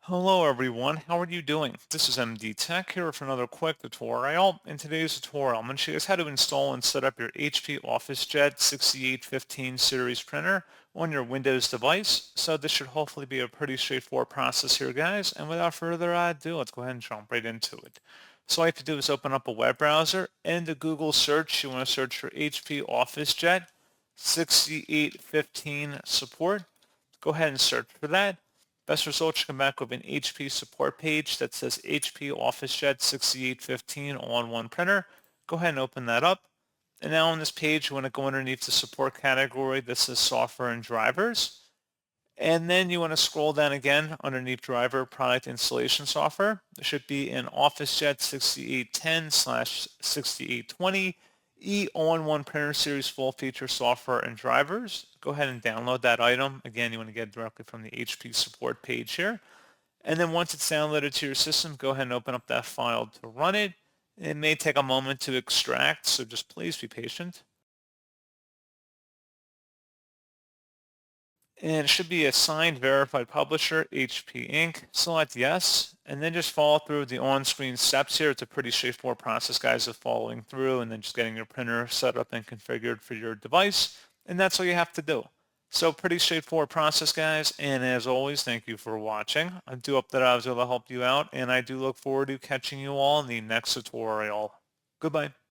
Hello everyone, how are you doing? This is MD Tech here for another quick tutorial. In today's tutorial, I'm going to show you guys how to install and set up your HP OfficeJet 6815 series printer on your Windows device. So this should hopefully be a pretty straightforward process here, guys. And without further ado, let's go ahead and jump right into it. So all you have to do is open up a web browser. In the Google search, you want to search for HP OfficeJet 6815 support. Go ahead and search for that. Best results should come back with an HP support page that says HP OfficeJet 6815 all-in-one printer. Go ahead and open that up. And now on this page, you want to go underneath the support category that says software and drivers. And then you want to scroll down again underneath driver product installation software. There should be an OfficeJet 6810/6820 all-in-one printer series full feature software and drivers. Go ahead and download that item. Again, you want to get it directly from the HP support page here. And then once it's downloaded to your system, go ahead and open up that file to run it. It may take a moment to extract, so just please be patient. And it should be a signed verified publisher, HP Inc. Select yes, and then just follow through the on-screen steps here. It's a pretty straightforward process, guys, of following through and then just getting your printer set up and configured for your device. And that's all you have to do. So pretty straightforward process, guys. And as always, thank you for watching. I do hope that I was able to help you out, and I do look forward to catching you all in the next tutorial. Goodbye.